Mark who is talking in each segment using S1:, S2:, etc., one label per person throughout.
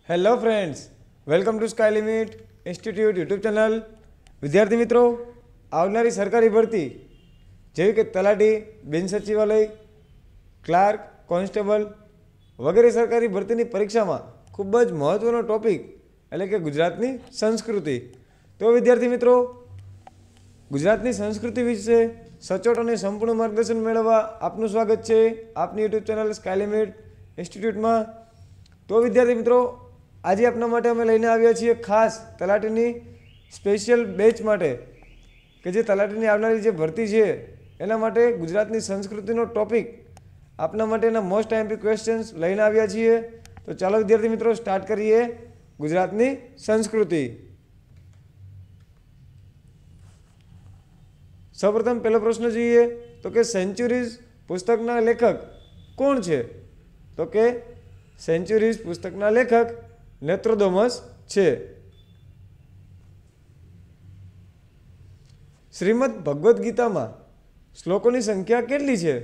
S1: Hello friends, welcome to sky limit institute YouTube channel. વિદ્યાર્થી મિત્રો, આવનારી સરકારી ભરતી જેવી કે તલાટી, બિન સચિવાલય, ક્લાર્ક, કોન્સ્ટેબલ વગેરે સરકારી ભરતીની પરીક્ષામાં ખૂબ જ મહત્ત્વનો ટોપિક એટલે કે ગુજરાતની સંસ્કૃતિ. તો વિદ્યાર્થી મિત્રો, ગુજરાતની સંસ્કૃતિ વિશે સચોટ અને સંપૂર્ણ માર્ગદર્શન મેળવવા આપનું સ્વાગત છે આપની યુટ્યુબ ચેનલ સ્કાય લિમિટ ઇન્સ્ટિટ્યૂટમાં. તો વિદ્યાર્થી મિત્રો, આજે આપના માટે અમે લઈને આવ્યા છીએ ખાસ તલાટીની સ્પેશિયલ બેચ માટે કે જે તલાટીની આવનારી જે ભરતી છે એના માટે ગુજરાતની સંસ્કૃતિનો ટોપિક આપના માટેના મોસ્ટ આઈએમપી ક્વેશ્ચન્સ લઈને આવ્યા છીએ. તો ચાલો વિદ્યાર્થી મિત્રો, સ્ટાર્ટ કરીએ ગુજરાતની સંસ્કૃતિ. સૌપ્રથમ પહેલો પ્રશ્ન જોઈએ તો કે સેન્ચુરીઝ પુસ્તકના લેખક કોણ છે? તો કે સેન્ચુરીઝ પુસ્તકના લેખક નેત્રોદોમસ છે. શ્રીમદ ભગવદ્ ગીતામાં શ્લોકોની સંખ્યા કેટલી છે?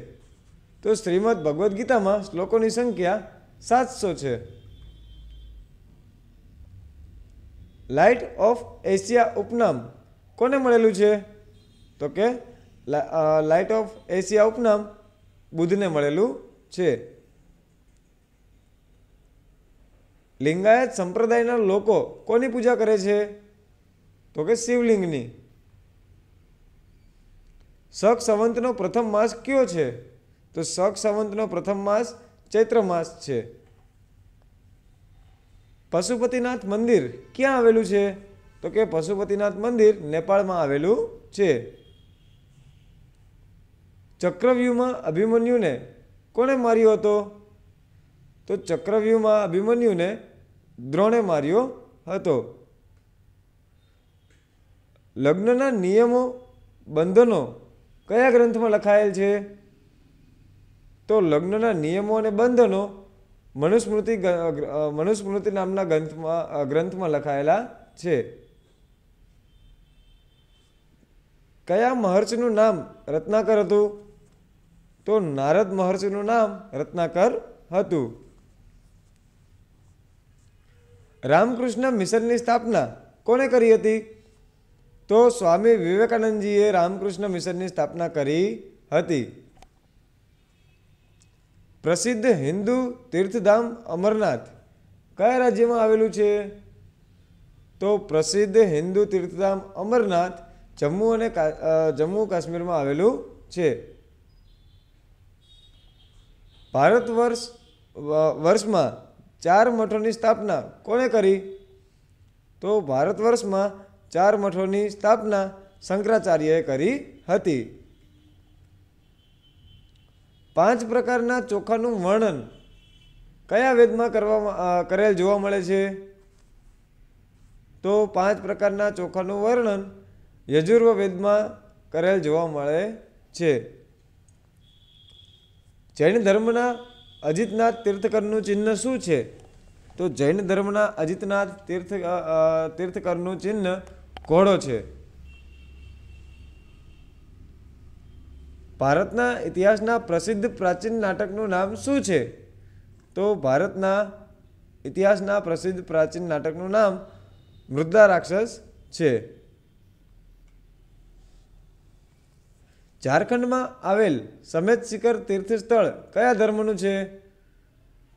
S1: તો શ્રીમદ ભગવદ્ ગીતામાં શ્લોકોની સંખ્યા 700 છે. લાઇટ ઓફ એશિયા ઉપનામ કોને મળેલું છે? તો કે લાઇટ ઓફ એશિયા ઉપનામ બુદ્ધને મળેલું છે. લિંગાયત સંપ્રદાયના લોકો કોની પૂજા કરે છે? તો કે શિવલિંગની. શક સંવંતનો પ્રથમ માસ કયો છે? તો શક સંવંતનો પ્રથમ માસ ચૈત્ર માસ છે. પશુપતિનાથ મંદિર ક્યાં આવેલું છે? તો કે પશુપતિનાથ મંદિર નેપાળમાં આવેલું છે. ચક્રવ્યૂહમાં અભિમન્યુને કોણે માર્યો હતો? તો ચક્રવ્યૂહમાં અભિમન્યુને દ્રોણે માર્યો હતો. લગ્નના નિયમો બંધનો કયા ગ્રંથમાં લખાયેલ છે? તો લગ્નના નિયમો અને બંધનો મનુસ્મૃતિ નામના ગ્રંથમાં લખાયેલા છે. કયા મહર્ષિનું નામ રત્નાકર હતું? તો નારદ મહર્ષિનું નામ રત્નાકર હતું. રામકૃષ્ણ મિશનની સ્થાપના કોણે કરી હતી? તો સ્વામી વિવેકાનંદજીએ રામકૃષ્ણ મિશનની સ્થાપના કરી હતી. પ્રસિદ્ધ હિન્દુ તીર્થધામ અમરનાથ કયા રાજ્યમાં આવેલું છે? તો પ્રસિદ્ધ હિન્દુ તીર્થધામ અમરનાથ જમ્મુ કાશ્મીરમાં આવેલું છે. ભારત વર્ષમાં 4 મઠોની સ્થાપના કોણે કરી? તો ભારત વર્ષમાં 4 મઠોની સ્થાપના શંકરાચાર્યએ કરી હતી. 5 પ્રકારના ચોખાનું વર્ણન કયા વેદમાં કરેલ જોવા મળે છે? તો 5 પ્રકારના ચોખાનું વર્ણન યજુર્વ વેદમાં કરેલ જોવા મળે છે. જૈન ધર્મના અજિતનાથ તીર્થકરનું ચિહ્ન શું છે? તો જૈન ધર્મના અજિતનાથ તીર્થકરનું ચિહ્ન ઘોડો છે. ભારતના ઇતિહાસના પ્રસિદ્ધ પ્રાચીન નાટકનું નામ શું છે? તો ભારતના ઇતિહાસના પ્રસિદ્ધ પ્રાચીન નાટકનું નામ મૃગદા રાક્ષસ છે. ઝારખંડમાં આવેલ સમેત શિખર તીર્થસ્થળ કયા ધર્મનું છે?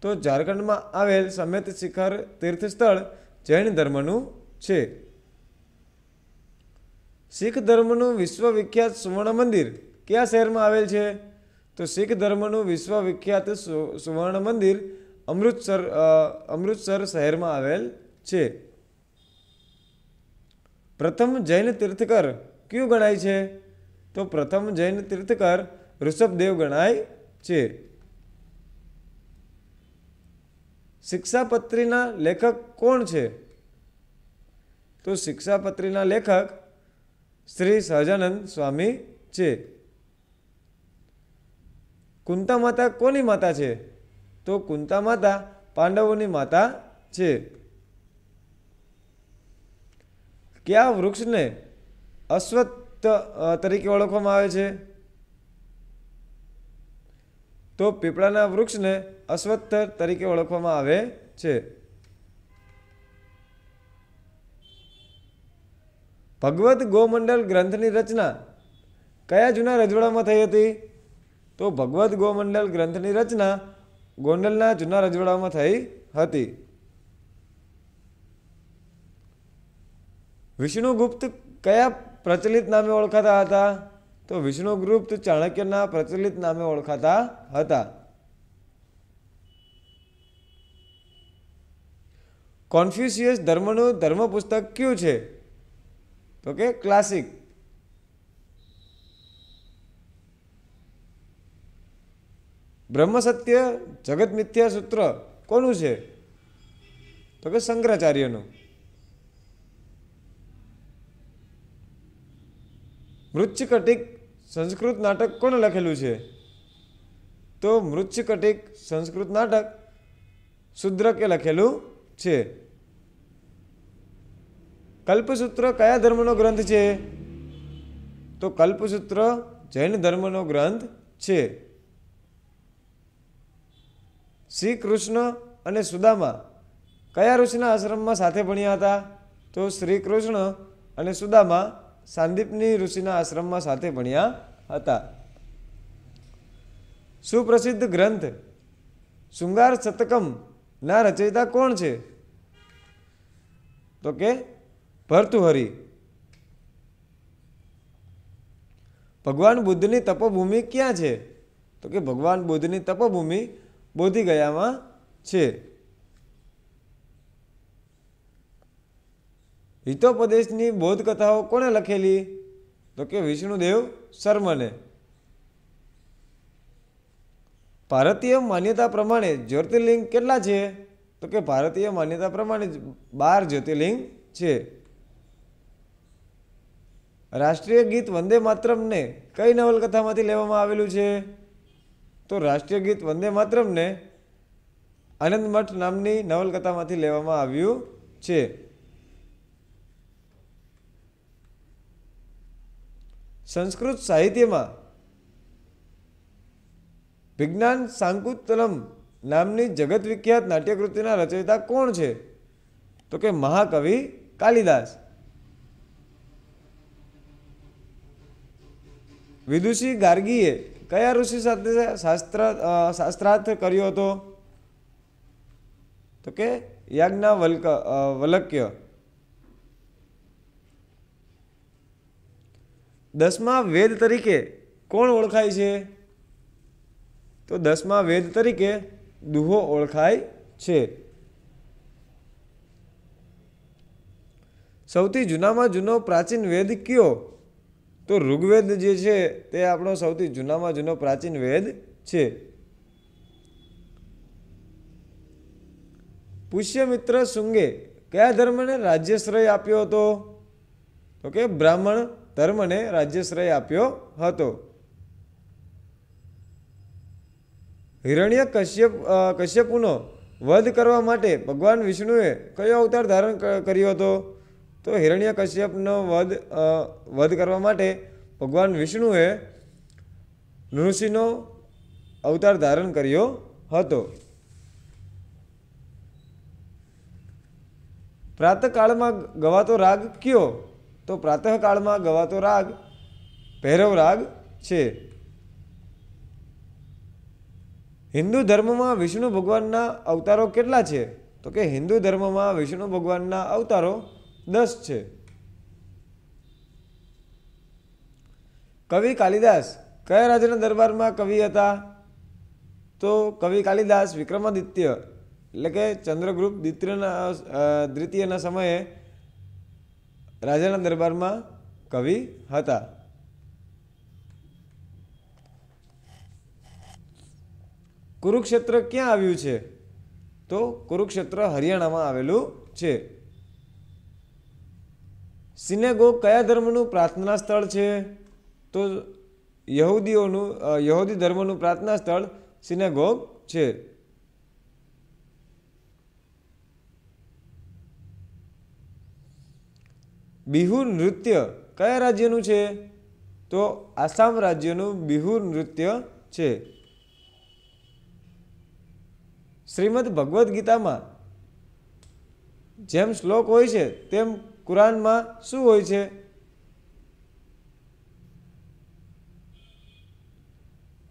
S1: તો ઝારખંડમાં આવેલ સમેત શિખર તીર્થસ્થળ જૈન ધર્મનું છે. શીખ ધર્મનું વિશ્વવિખ્યાત સુવર્ણ મંદિર કયા શહેરમાં આવેલ છે? તો શીખ ધર્મનું વિશ્વવિખ્યાત સુવર્ણ મંદિર અમૃતસર શહેરમાં આવેલ છે. પ્રથમ જૈન તીર્થકર કયું ગણાય છે? તો પ્રથમ જૈન તીર્થકર ઋષભદેવ ગણાય છે. શિક્ષાપત્રીના લેખક કોણ છે? તો શિક્ષાપત્રીના લેખક શ્રી સહજાનંદ સ્વામી છે. કુંતા માતા કોની માતા છે? તો કુંતા માતા પાંડવોની માતા છે. કયા વૃક્ષને અશ્વત્થ તરીકે ઓળખવામાં આવે છે? તો પીપળાના વૃક્ષને અશ્વત્થ તરીકે ઓળખવામાં આવે છે. ભગવદ્ ગોમંડલ ગ્રંથની રચના કયા જૂના રજવાડામાં થઈ હતી? તો ભગવદ્ ગોમંડલ ગ્રંથની રચના ગોંડલના જૂના રજવાડામાં થઈ હતી. વિષ્ણુગુપ્ત કયા પ્રચલિત નામે ઓળખાતા હતા? તો વિષ્ણુગુપ્ત ચાણક્યના પ્રચલિત નામે ઓળખાતા હતા. કોન્ફ્યુશિયસ ધર્મનું ધર્મ પુસ્તક કયું છે? તો કે ક્લાસિક. બ્રહ્મ સત્ય જગત મિથ્યા સૂત્ર કોનું છે? તો કે શંકરાચાર્યનું. મૃચ્છકટિક સંસ્કૃત નાટક કોણે લખેલું છે? તો મૃચ્છકટિક સંસ્કૃત નાટક શુદ્રકે લખેલું છે. કલ્પસૂત્ર કયા ધર્મનો ગ્રંથ છે? તો કલ્પસૂત્ર જૈન ધર્મનો ગ્રંથ છે. શ્રી કૃષ્ણ અને સુદામા કયા ઋષિના આશ્રમમાં સાથે ભણ્યા હતા? તો શ્રી કૃષ્ણ અને સુદામા સાંદીપની ઋષિના આશ્રમમાં સાથે ભણ્યા હતા. સુપ્રસિદ્ધ ગ્રંથ શૃંગાર શતકમ ના રચયિતા કોણ છે? તો કે ભર્તૃહરિ. ભગવાન બુદ્ધની તપોભૂમિ ક્યાં છે? તો કે ભગવાન બુદ્ધની તપોભૂમિ બોધિગયામાં છે. હિતોપદેશની બૌદ્ધ કથાઓ કોણે લખેલી? તો કે વિષ્ણુદેવ શર્મને. ભારતીય માન્યતા પ્રમાણે જ્યોતિર્લિંગ કેટલા છે? તો કે ભારતીય માન્યતા પ્રમાણે 12 જ્યોતિર્લિંગ છે. રાષ્ટ્રીય ગીત વંદે માતરમને કઈ નવલકથામાંથી લેવામાં આવેલું છે? તો રાષ્ટ્રીય ગીત વંદે માતરમને આનંદમઠ નામની નવલકથામાંથી લેવામાં આવ્યું છે. સંસ્કૃત સાહિત્યમાં વિજ્ઞાન શાકુંતલમ નામની જગત વિખ્યાત નાટ્યકૃતિના રચયિતા કોણ છે? તો કે મહાકવિ કાલિદાસ. વિદુષી ગાર્ગીએ કયા ઋષિ સાથે શાસ્ત્રાર્થ કર્યો હતો? તો કે યાજ્ઞવલ્ક્ય. 10મા વેદ તરીકે કોણ ઓળખાય છે? તો 10મા વેદ તરીકે દુહો ઓળખાય છે. સૌથી જૂનામાં જૂનો પ્રાચીન વેદ કયો? તો ઋગ્વેદ જે છે તે આપણો સૌથી જૂનામાં જૂનો પ્રાચીન વેદ છે. પુષ્યમિત્ર શુંગે કયા ધર્મને રાજ્યશ્રય આપ્યો હતો? તો કે બ્રાહ્મણ ધર્મને રાજ્યશ્રય આપ્યો હતો. હિરણ્ય કશ્યપુનો વધ કરવા માટે ભગવાન વિષ્ણુએ કયો અવતાર ધારણ કર્યો હતો? તો હિરણ્ય કશ્યપનો વધ કરવા માટે ભગવાન વિષ્ણુએ નૃસિંહનો અવતાર ધારણ કર્યો હતો. પ્રાતઃકાળમાં ગવાતો રાગ કયો? તો પ્રાતઃકાળમાં ગવાતો રાગ ભૈરવ રાગ છે. હિન્દુ ધર્મમાં વિષ્ણુ ભગવાનના અવતારો કેટલા છે? તો કે હિન્દુ ધર્મમાં વિષ્ણુ ભગવાનના અવતારો 10 છે. કવિ કાલિદાસ કયા રાજાના દરબારમાં કવિ હતા? તો કવિ કાલિદાસ વિક્રમાદિત્ય એટલે કે ચંદ્રગુપ્ત દ્વિતીયના સમયે રાજાના દરબારમાં કવિ હતા. કુરુક્ષેત્ર ક્યાં આવ્યું છે? તો કુરુક્ષેત્ર હરિયાણામાં આવેલું છે. સિનેગોગ કયા ધર્મનું પ્રાર્થના સ્થળ છે? તો યહૂદી ધર્મનું પ્રાર્થના સ્થળ સિનેગોગ છે. બિહુ નૃત્ય કયા રાજ્યનું છે? તો આસામ રાજ્યનું બિહુ નૃત્ય છે. શ્રીમદ ભગવદ્ ગીતામાં જેમ શ્લોક હોય છે તેમ કુરાનમાં શું હોય છે?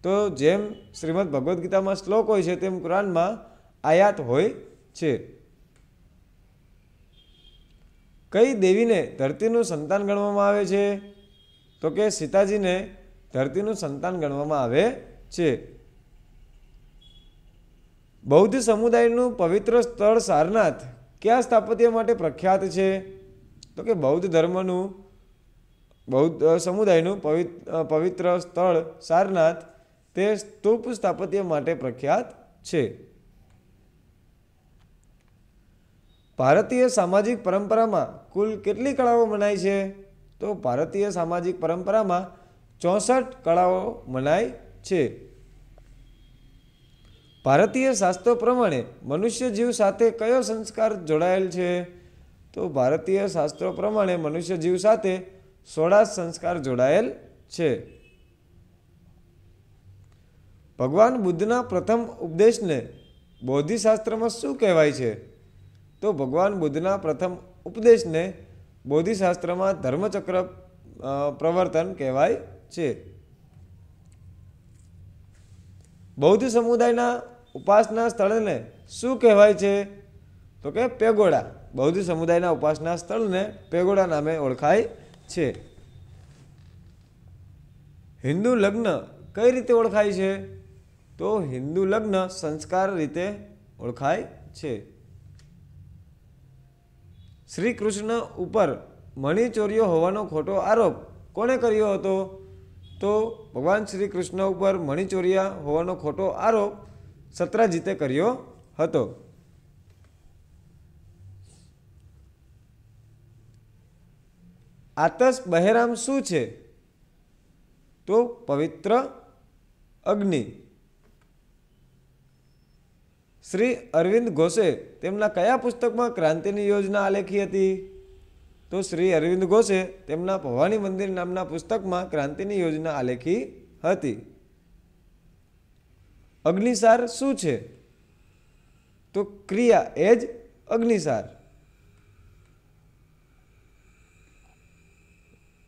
S1: તો જેમ શ્રીમદ ભગવદ્ ગીતામાં શ્લોક હોય છે તેમ કુરાનમાં આયાત હોય છે. કઈ દેવીને ધરતીનું સંતાન ગણવામાં આવે છે? તો કે સીતાજીને ધરતીનું સંતાન ગણવામાં આવે છે. બૌદ્ધ સમુદાયનું પવિત્ર સ્થળ સારનાથ કયા સ્થાપત્ય માટે પ્રખ્યાત છે? તો કે બૌદ્ધ સમુદાયનું પવિત્ર સ્થળ સારનાથ તે સ્તૂપ સ્થાપત્ય માટે પ્રખ્યાત છે. ભારતીય સામાજિક પરંપરામાં કુલ કેટલી કળાઓ મનાય છે? તો ભારતીય સામાજિક પરંપરામાં 64 કળાઓ મનાય છે. ભારતીય શાસ્ત્રો પ્રમાણે મનુષ્ય જીવ સાથે કયો સંસ્કાર જોડાયેલ છે? તો ભારતીય શાસ્ત્રો પ્રમાણે મનુષ્ય જીવ સાથે 16 સંસ્કાર જોડાયેલ છે. ભગવાન બુદ્ધના પ્રથમ ઉપદેશને બોધિશાસ્ત્રમાં શું કહેવાય છે? તો ભગવાન બુદ્ધના પ્રથમ ઉપદેશને બોધિશાસ્ત્રમાં ધર્મચક્ર પ્રવર્તન કહેવાય છે. બૌદ્ધ સમુદાયના ઉપાસના સ્થળને શું કહેવાય છે? તો કે પેગોડા. બૌદ્ધ સમુદાયના ઉપાસના સ્થળને પેગોડા નામે ઓળખાય છે. હિન્દુ લગ્ન કઈ રીતે ઓળખાય છે? તો હિન્દુ લગ્ન સંસ્કાર રીતે ઓળખાય છે. શ્રી કૃષ્ણ ઉપર મણિચોર્યો હોવાનો ખોટો આરોપ કોણે કર્યો હતો? તો ભગવાન શ્રી કૃષ્ણ ઉપર મણિચોર્યા હોવાનો ખોટો આરોપ સત્રાજીતે કર્યો હતો. આતશ બહેરામ શું છે? તો પવિત્ર અગ્નિ. શ્રી અરવિંદ ઘોષે તેમના કયા પુસ્તકમાં ક્રાંતિની યોજના આલેખી હતી? તો શ્રી અરવિંદ ઘોષે તેમના ભવાની મંદિર નામના પુસ્તકમાં ક્રાંતિની યોજના આલેખી હતી. અગ્નિસાર શું છે? તો ક્રિયા એ જ અગ્નિસાર.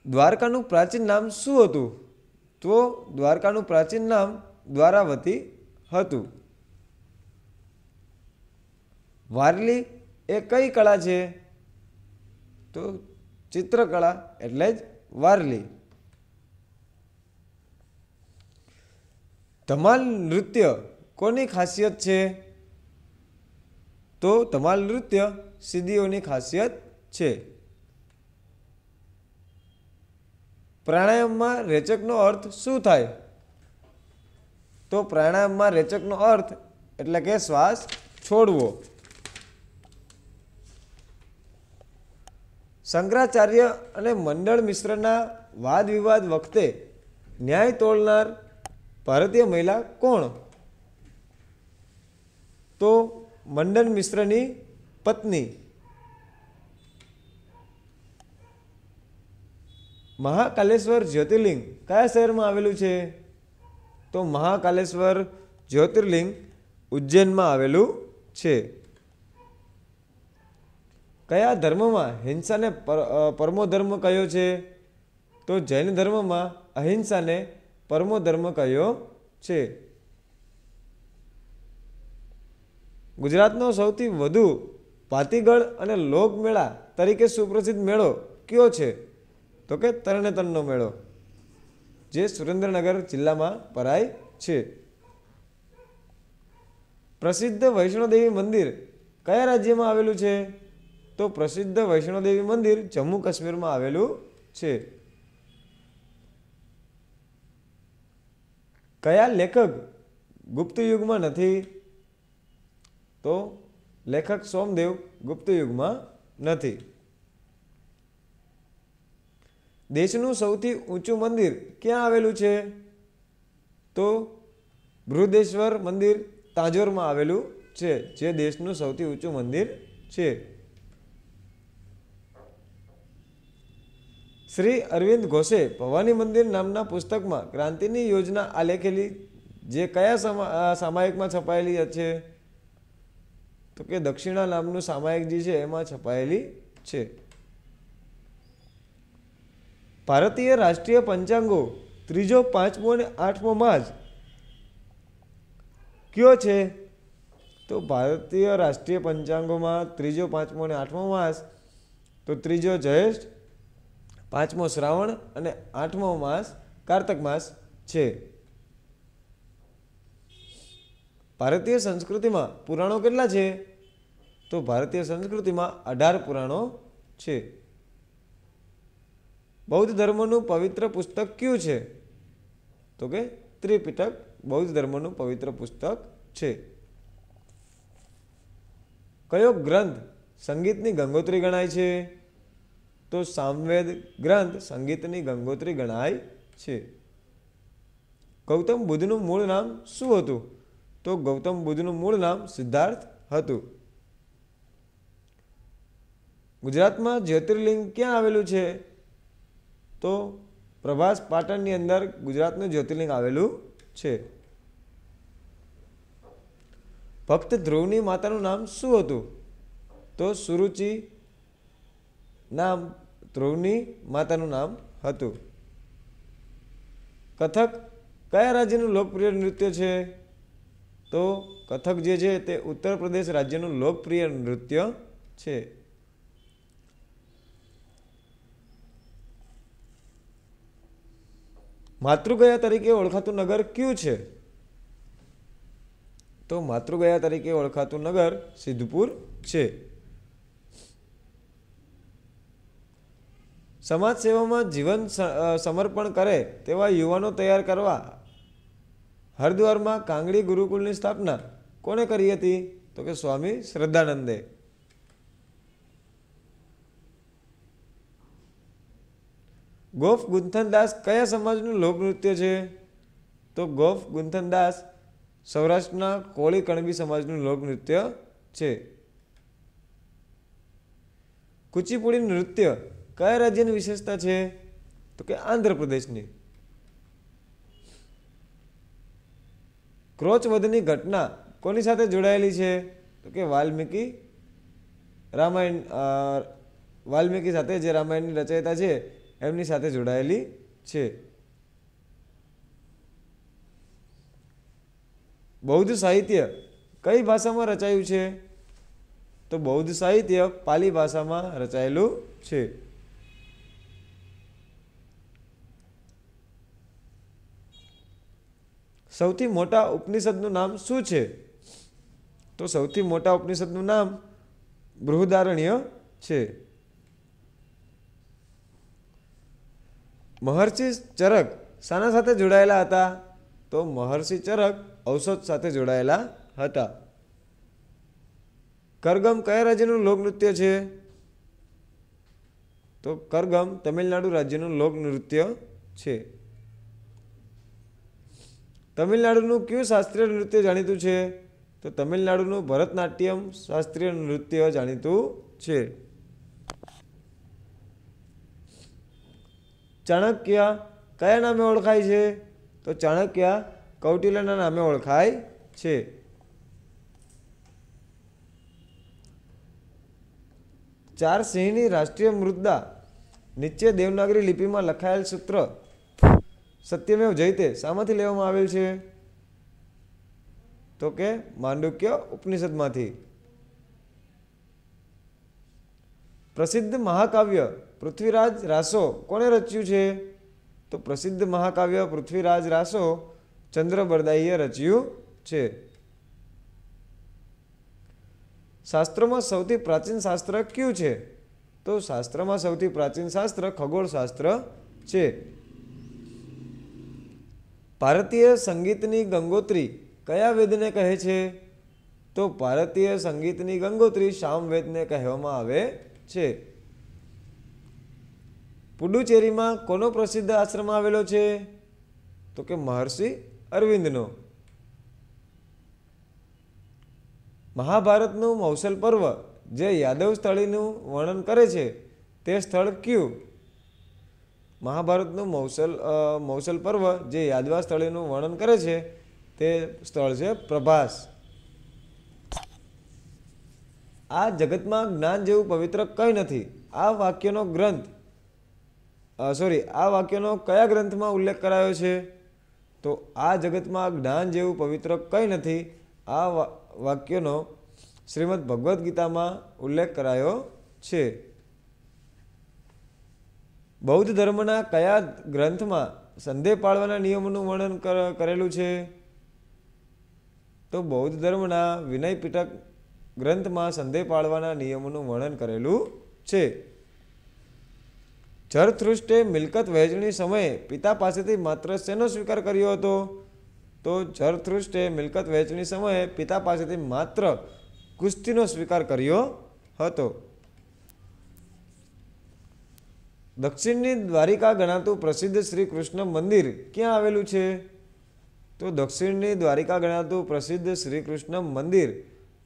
S1: દ્વારકાનું પ્રાચીન નામ શું હતું? તો દ્વારકાનું પ્રાચીન નામ દ્વારાવતી હતું. વારલી એ કઈ કળા છે? તો ચિત્રકળા એટલે જ વારલી. ધમાલ નૃત્ય કોની ખાસિયત છે? તો ધમાલ નૃત્ય સિદ્ધિઓની ખાસિયત છે. પ્રાણાયામમાં રેચકનો અર્થ શું થાય? તો પ્રાણાયામમાં રેચકનો અર્થ એટલે કે શ્વાસ છોડવો. શંકરાચાર્ય અને મંડળ મિશ્રના વાદ વિવાદ વખતે ન્યાય તોલનાર ભારતીય મહિલા કોણ? તો મંડળ મિશ્રની પત્ની. મહાકાલેશ્વર જ્યોતિર્લિંગ કયા શહેરમાં આવેલું છે? તો મહાકાલેશ્વર જ્યોતિર્લિંગ ઉજ્જૈનમાં આવેલું છે. કયા ધર્મમાં હિંસાને પરમો ધર્મ કહ્યો છે? તો જૈન ધર્મમાં અહિંસાને પરમો ધર્મ કહ્યો છે. ગુજરાતનો સૌથી વધુ ભાતીગળ અને લોકમેળા તરીકે સુપ્રસિદ્ધ મેળો કયો છે? તો કે તરણેતરનો મેળો, જે સુરેન્દ્રનગર જિલ્લામાં ભરાય છે. પ્રસિદ્ધ વૈષ્ણોદેવી મંદિર કયા રાજ્યમાં આવેલું છે? તો પ્રસિદ્ધ વૈષ્ણોદેવી મંદિર જમ્મુ કાશ્મીરમાં આવેલું છે. કયા લેખક ગુપ્ત યુગમાં નથી? તો લેખક સોમદેવ ગુપ્ત યુગમાં નથી. દેશનું સૌથી ઊંચું મંદિર ક્યાં આવેલું છે? તો બૃહદેશ્વર મંદિર તાંજોરમાં આવેલું છે, જે દેશનું સૌથી ઊંચું મંદિર છે. શ્રી અરવિંદ ઘોષે ભવાની મંદિર નામના પુસ્તકમાં ક્રાંતિની યોજના આલેખેલી જે કયા સામાયિકમાં છપાયેલી છે? તો કે દક્ષિણા નામનું સામાયિક જે છે એમાં છપાયેલી છે. ભારતીય રાષ્ટ્રીય પંચાંગો ત્રીજો, પાંચમો અને આઠમો માસ કયો છે? તો ભારતીય રાષ્ટ્રીય પંચાંગોમાં ત્રીજો, પાંચમો અને આઠમો માસ, તો ત્રીજો જ્યેષ્ઠ, પાંચમો શ્રાવણ અને આઠમો માસ કારતક માસ છે. ભારતીય સંસ્કૃતિમાં પુરાણો કેટલા છે? તો ભારતીય સંસ્કૃતિમાં 18 પુરાણો છે. બૌદ્ધ ધર્મનું પવિત્ર પુસ્તક કયું છે? તો કે ત્રિપિટક બૌદ્ધ ધર્મનું પવિત્ર પુસ્તક છે. કયો ગ્રંથ સંગીતની ગંગોત્રી ગણાય છે? તો સામવેદ ગ્રંથ સંગીતની ગંગોત્રી ગણાય છે. ગૌતમ બુદ્ધનું મૂળ નામ શું હતું? તો ગૌતમ બુદ્ધનું મૂળ નામ સિદ્ધાર્થ હતું. ગુજરાતમાં જ્યોતિર્લિંગ ક્યાં આવેલું છે? તો પ્રભાસ પાટણની અંદર ગુજરાતનું જ્યોતિર્લિંગ આવેલું છે. ભક્ત ધ્રુવની માતાનું નામ શું હતું? તો સુરુચિ નામ ધ્રુવની માતાનું નામ હતું. કથક કયા રાજ્યનું લોકપ્રિય નૃત્ય છે? તો કથક જે છે તે ઉત્તર પ્રદેશ રાજ્યનું લોકપ્રિય નૃત્ય છે. માતૃગયા તરીકે ઓળખાતું નગર કયું છે? તો માતૃગયા તરીકે ઓળખાતું નગર સિદ્ધપુર છે. સમાજ સેવામાં જીવન સમર્પણ કરે તેવા યુવાનો તૈયાર કરવા હરિદ્વારમાં કાંગડી ગુરુકુળની સ્થાપના કોણે કરી હતી? તો કે સ્વામી શ્રદ્ધાનંદે. ગોફ ગુંથનદાસ કયા સમાજનું લોકનૃત્ય છે? તો ગોફ ગુંથનદાસ સૌરાષ્ટ્રના કોળી કણબી સમાજનું લોકનૃત્ય છે. કુચીપુડી નૃત્ય કયા રાજ્યની વિશેષતા છે? તો કે આંધ્રપ્રદેશની. ક્રોચ વધની ઘટના કોની સાથે જોડાયેલી છે? તો કે વાલ્મીકી સાથે જે રામાયણની રચયિતા છે એમની સાથે જોડાયેલી છે. બૌદ્ધ સાહિત્ય કઈ ભાષામાં રચાયું છે? તો બૌદ્ધ સાહિત્ય પાલી ભાષામાં રચાયેલું છે. સૌથી મોટા ઉપનિષદનું નામ શું છે? તો સૌથી મોટા ઉપનિષદનું નામ બૃહદારણ્ય છે. મહર્ષિ ચરક શાના સાથે જોડાયેલા હતા? તો મહર્ષિ ચરક ઔષધ સાથે જોડાયેલા હતા. કરગમ કયા રાજ્યનું લોકનૃત્ય છે? તો કરગમ તમિલનાડુ રાજ્યનું લોકનૃત્ય છે. તમિલનાડુનું કયું શાસ્ત્રીય નૃત્ય જાણીતું છે? તો તમિલનાડુનું ભરતનાટ્યમ શાસ્ત્રીય નૃત્ય જાણીતું છે. ચાણક્ય કયા નામે ઓળખાય છે? તો ચાણક્ય કૌટિલ્યના નામે ઓળખાય છે. ચાર સિંહની રાષ્ટ્રીય મૃદા નીચે દેવનાગરી લિપિમાં લખાયેલ સૂત્ર સત્યમેવ જયતે શામાંથી લેવામાં આવેલ છે? તો કે માંડુક્ય ઉપનિષદમાંથી. પ્રસિદ્ધ મહાકાવ્ય પૃથ્વીરાજ રાસો કોણે રચ્યું છે? તો પ્રસિદ્ધ મહાકાવ્ય પૃથ્વીરાજ રાસો ચંદ્રબરદાઈએ રચ્યું છે. શાસ્ત્રોમાં સૌથી પ્રાચીન શાસ્ત્ર કયું છે? તો શાસ્ત્રમાં સૌથી પ્રાચીન શાસ્ત્ર ખગોળશાસ્ત્ર છે. ભારતીય સંગીતની ગંગોત્રી કયા વેદને કહે છે? તો ભારતીય સંગીતની ગંગોત્રી સામવેદને કહેવામાં આવે છે. પુડુચેરીમાં કોનો પ્રસિદ્ધ આશ્રમ આવેલો છે? તો કે મહર્ષિ અરવિંદનો. મહાભારતનું મૌસલ પર્વ જે યાદવ સ્થળીનું વર્ણન કરે છે તે સ્થળ કયું? મહાભારતનું મૌસલ પર્વ જે યાદવા સ્થળીનું વર્ણન કરે છે તે સ્થળ છે પ્રભાસ. આ જગતમાં જ્ઞાન જેવું પવિત્ર કંઈ નથી. આ વાક્યનો કયા ગ્રંથમાં ઉલ્લેખ કરાયો છે? તો આ જગતમાં જ્ઞાન જેવું પવિત્ર કંઈ નથી આ વાક્યનો શ્રીમદ ભગવદ્ ગીતામાં ઉલ્લેખ કરાયો છે? બૌદ્ધ ધર્મના કયા ગ્રંથમાં સંદેહ પાળવાના નિયમોનું વર્ણન કરેલું છે? તો બૌદ્ધ ધર્મના વિનય પીટક ગ્રંથમાં સંદેહ પાળવાના નિયમોનું વર્ણન કરેલું છે. ઝરથુષ્ટ્રે મિલકત વહેંચણી સમયે પિતા પાસેથી માત્ર શેનો સ્વીકાર કર્યો હતો? તો ઝરથુષ્ટ્રે મિલકત વહેંચણી સમયે પિતા પાસેથી માત્ર કુસ્તીનો સ્વીકાર કર્યો હતો. દક્ષિણની દ્વારિકા ગણાતું પ્રસિદ્ધ શ્રી કૃષ્ણ મંદિર ક્યાં આવેલું છે? તો દક્ષિણની દ્વારિકા ગણાતું પ્રસિદ્ધ શ્રી કૃષ્ણ મંદિર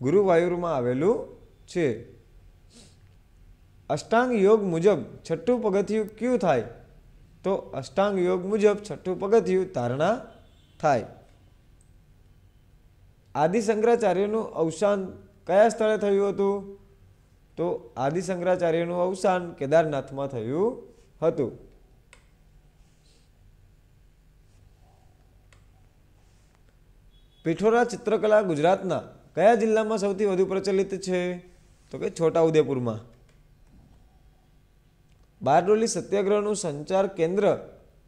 S1: ગુરુવાયુરમાં આવેલું છે. અષ્ટાંગ યોગ મુજબ છઠ્ઠું પગથિયું કયું થાય? તો અષ્ટાંગ યોગ મુજબ છઠ્ઠું પગથિયું ધારણા થાય. આદિ શંકરાચાર્યનું અવસાન કયા સ્થળે થયું હતું? તો આદિ શંકરાચાર્યનું અવસાન કેદારનાથમાં થયું હતું. પિઠોરા ચિત્રકલા ગુજરાતના કયા જિલ્લામાં સૌથી વધુ પ્રચલિત છે? તો કે છોટાઉદેપુરમાં. બારડોલી સત્યાગ્રહનું સંચાર કેન્દ્ર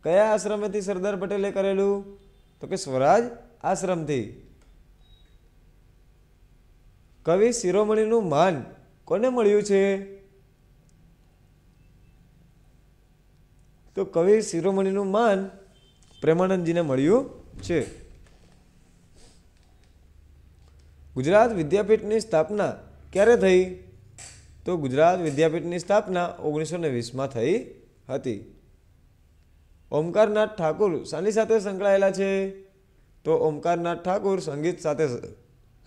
S1: કયા આશ્રમેથી સરદાર પટેલે કરેલું? તો કે સ્વરાજ આશ્રમથી. કવિ શિરોમણીનું માન કોને મળ્યું છે? તો કવિ શિરોમણીનું માન પ્રેમાનંદજીને મળ્યું છે. ગુજરાત વિદ્યાપીઠની સ્થાપના ક્યારે થઈ? તો ગુજરાત વિદ્યાપીઠની સ્થાપના 1920માં થઈ હતી. ઓમકારનાથ ઠાકુર શાની સાથે સંકળાયેલા છે? તો ઓમકારનાથ ઠાકુર સંગીત સાથે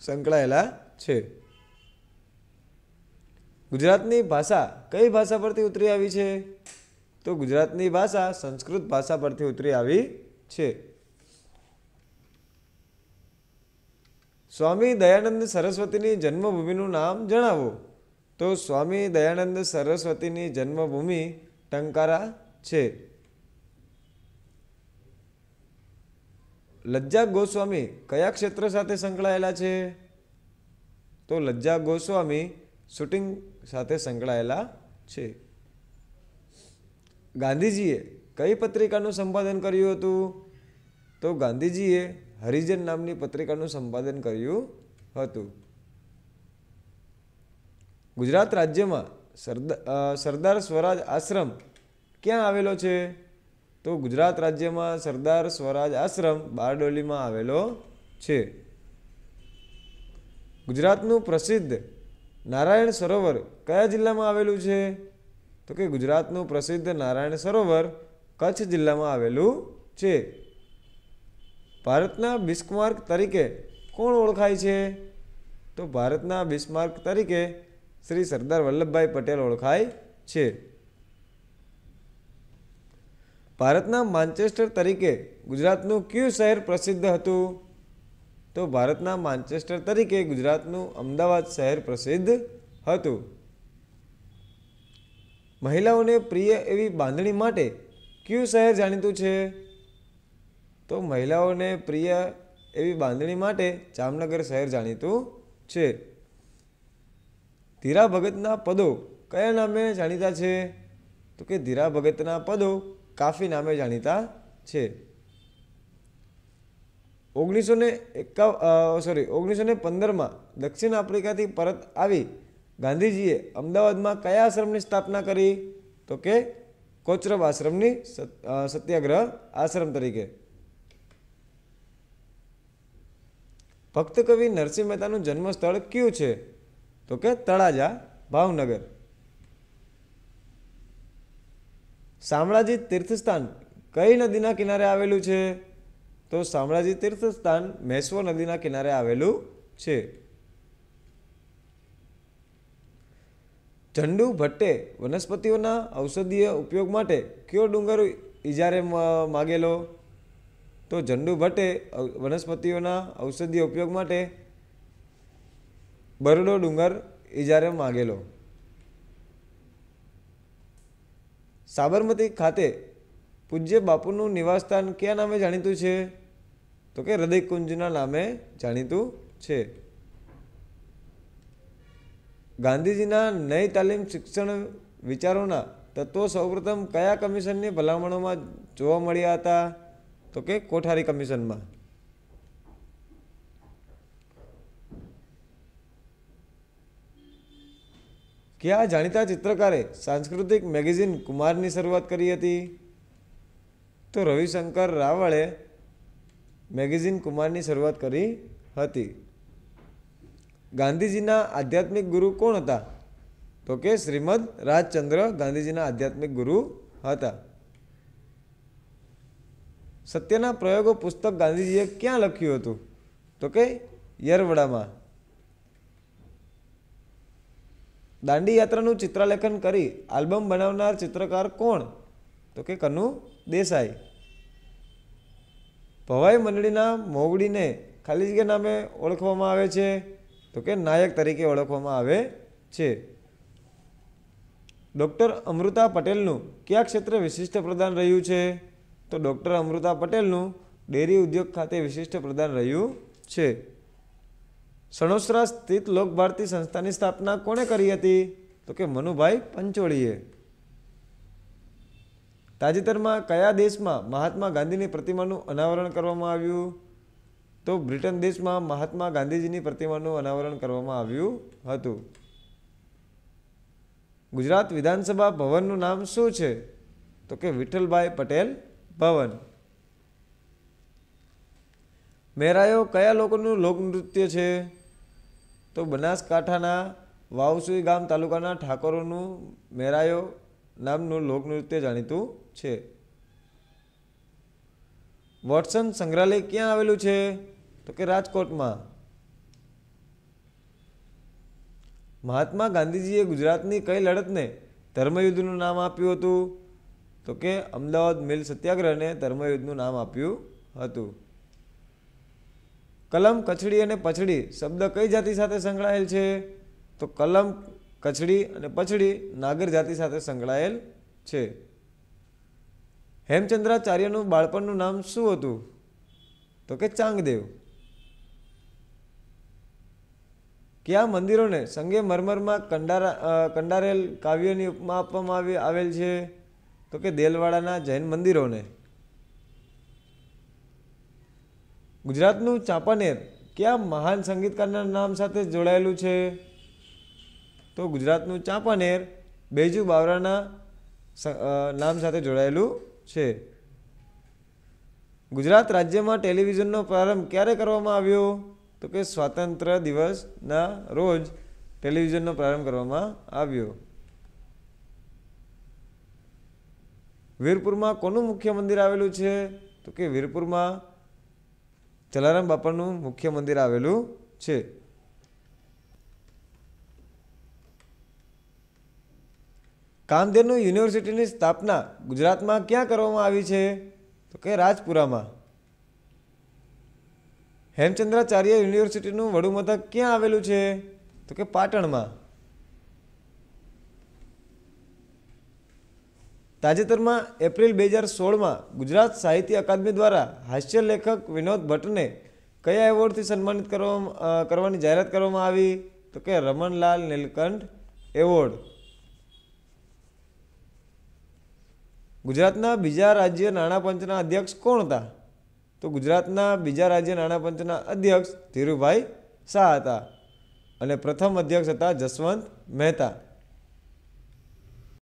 S1: સંકળાયેલા છે. ગુજરાતની ભાષા કઈ ભાષા પરથી ઉતરી આવી છે? તો ગુજરાતની ભાષા સંસ્કૃત ભાષા પરથી ઉતરી આવી છે. સ્વામી દયાનંદ સરસ્વતીની જન્મભૂમિનું નામ જણાવો. તો સ્વામી દયાનંદ સરસ્વતીની જન્મભૂમિ ટંકારા છે. લજ્જા ગોસ્વામી કયા ક્ષેત્ર સાથે સંકળાયેલા છે? તો લજ્જા ગોસ્વામી શૂટિંગ સાથે સંકળાયેલા છે. ગાંધીજીએ કઈ પત્રિકાનું સંપાદન કર્યું હતું? તો ગાંધીજીએ હરિજન નામની પત્રિકાનું સંપાદન કર્યું હતું. ગુજરાત રાજ્યમાં સરદાર સ્વરાજ આશ્રમ ક્યાં આવેલો છે? તો ગુજરાત રાજ્યમાં સરદાર સ્વરાજ આશ્રમ બારડોલીમાં આવેલો છે. ગુજરાતનું પ્રસિદ્ધ નારાયણ સરોવર કયા જિલ્લામાં આવેલું છે? તો કે ગુજરાતનું પ્રસિદ્ધ નારાયણ સરોવર કચ્છ જિલ્લામાં આવેલું છે. ભારતના બિસ્માર્ક તરીકે કોણ ઓળખાય છે? તો ભારતના બિસ્માર્ક તરીકે શ્રી સરદાર વલ્લભભાઈ પટેલ ઓળખાય છે. ભારતના માન્ચેસ્ટર તરીકે ગુજરાતનું કયું શહેર પ્રસિદ્ધ હતું? તો ભારતના માન્ચેસ્ટર તરીકે ગુજરાતનું અમદાવાદ શહેર પ્રસિદ્ધ હતું. મહિલાઓને પ્રિય એવી બાંધણી માટે કયું શહેર જાણીતું છે? તો મહિલાઓને પ્રિય એવી બાંધણી માટે જામનગર શહેર જાણીતું છે. ધીરા ભગતના પદો કયા નામે જાણીતા છે? તો કે ધીરા ભગતના પદો કાફી નામે જાણીતા છે. 1915માં દક્ષિણ આફ્રિકાથી પરત આવી ગાંધીજીએ અમદાવાદમાં કયા આશ્રમની સ્થાપના કરી? તો કે કોચરબ આશ્રમની સત્યાગ્રહ આશ્રમ તરીકે. ભક્ત કવિ નરસિંહ મહેતાનું જન્મસ્થળ કયું છે? તો કે તળાજા, ભાવનગર. શામળાજી તીર્થસ્થાન કઈ નદીના કિનારે આવેલું છે? તો શામળાજી તીર્થસ્થાન મેશ્વો નદીના કિનારે આવેલું છે. ઝંડુ ભટ્ટે વનસ્પતિઓના ઔષધીય ઉપયોગ માટે કયો ડુંગર ઇજારે માગેલો? તો ઝંડુ ભટ્ટે વનસ્પતિઓના ઔષધીય ઉપયોગ માટે બરડો ડુંગર ઇજારે માગેલો. સાબરમતી ખાતે પૂજ્ય બાપુનું નિવાસસ્થાન કયા નામે જાણીતું છે? તો કે હૃદયકુંજના નામે જાણીતું છે। ગાંધીજીના નઈ તાલીમ શિક્ષણ વિચારોના તત્વો સૌપ્રથમ કયા કમિશનની ભલામણોમાં જોવા મળ્યા હતા? તો કે કોઠારી કમિશનમાં। કયા જાણીતા ચિત્રકારે સાંસ્કૃતિક મેગેઝિન કુમારની શરૂઆત કરી હતી? તો રવિશંકર રાવળે મેગેઝિન કુમારની શરૂઆત કરી હતી। ગાંધીજીના આધ્યાત્મિક ગુરુ કોણ હતા? તો કે શ્રીમદ રાજચંદ્ર ગાંધીજીના આધ્યાત્મિક ગુરુ હતા। સત્યના પ્રયોગો પુસ્તક ગાંધીજીએ ક્યાં લખ્યું હતું? તો કે યરવડામાં। દાંડી યાત્રાનું ચિત્રલેખન કરી આલ્બમ બનાવનાર ચિત્રકાર કોણ? તો કે કનુ દેસાઈ। ભવાઈ મંડળીના મોવડીને ખાલી જગ્યા નામે ઓળખવામાં આવે છે? તો કે નાયક તરીકે ઓળખવામાં આવે છે। ડૉક્ટર અમૃતા પટેલનું કયા ક્ષેત્રે વિશિષ્ટ પ્રદાન રહ્યું છે? તો ડૉક્ટર અમૃતા પટેલનું ડેરી ઉદ્યોગ ખાતે વિશિષ્ટ પ્રદાન રહ્યું છે। સણોસરા સ્થિત લોકભારતી સંસ્થાની સ્થાપના કોણે કરી હતી? તો કે મનુભાઈ પંચોળીએ। તાજેતરમાં કયા દેશમાં મહાત્મા ગાંધીની પ્રતિમાનું અનાવરણ કરવામાં આવ્યું? તો બ્રિટન દેશમાં મહાત્મા ગાંધીજીની પ્રતિમાનું અનાવરણ કરવામાં આવ્યું હતું। ગુજરાત વિધાનસભા ભવનનું નામ શું છે? તો કે વિઠ્ઠલભાઈ પટેલ ભવન। મેરાયો કયા લોકોનું લોકનૃત્ય છે? તો બનાસકાંઠાના વાવસુઈ ગામ તાલુકાના ઠાકોરોનું મેરાયો નામનું લોકનૃત્ય જાણીતું છે। વોટસન સંગ્રહાલય ક્યાં આવેલું છે? તો કે રાજકોટમાં। મહાત્મા ગાંધીજીએ ગુજરાતની કઈ લડતને ધર્મયુદ્ધનું નામ આપ્યું હતું? તો કે અમદાવાદ મિલ સત્યાગ્રહને ધર્મયુદ્ધનું નામ આપ્યું હતું। કલમ, કચડી અને પછડી શબ્દ કઈ જાતિ સાથે સંકળાયેલ છે? તો કલમ, કચડી અને પછડી નાગર જાતિ સાથે સંકળાયેલ છે। હેમચંદ્રાચાર્યનું બાળપણનું નામ શું હતું? તો કે ચાંગદેવ। કયા મંદિરોને સંગે મરમરમાં કંડારેલ કાવ્યની ઉપમા આપવામાં આવેલ છે? તો કે દેલવાડાના જૈન મંદિરોને। ગુજરાતનું ચાંપાનેર કયા મહાન સંગીતકારના નામ સાથે જોડાયેલું છે? તો ગુજરાતનું ચાંપાનેર બેજુ બાવરાના નામ સાથે જોડાયેલું છે। ગુજરાત રાજ્યમાં ટેલિવિઝનનો પ્રારંભ ક્યારે કરવામાં આવ્યો? તો કે સ્વાતંત્ર્ય દિવસના રોજ ટેલિવિઝનનો પ્રારંભ કરવામાં આવ્યો। વીરપુરમાં કોનું મુખ્ય મંદિર આવેલું છે? તો કે વીરપુરમાં જલારામ બાપાનું મુખ્ય મંદિર આવેલું છે। કામધેનુ યુનિવર્સિટીની સ્થાપના ગુજરાતમાં ક્યાં કરવામાં આવી છે? તો કે રાજપુરામાં। હેમચંદ્રાચાર્ય યુનિવર્સિટીનું વડું મથક ક્યાં આવેલું છે? તો કે પાટણમાં। તાજેતરમાં એપ્રિલ 2016માં ગુજરાત સાહિત્ય અકાદમી દ્વારા હાસ્ય લેખક વિનોદ ભટ્ટને કયા એવોર્ડથી સન્માનિત કરવાની જાહેરાત કરવામાં આવી? તો કે રમણલાલ નીલકંઠ એવોર્ડ। ગુજરાતના બીજા રાજ્ય નાણાપંચના અધ્યક્ષ કોણ હતા? તો ગુજરાતના બીજા રાજ્ય નાણાપંચના અધ્યક્ષ ધીરુભાઈ શાહ હતા અને પ્રથમ અધ્યક્ષ હતા જસવંત મહેતા।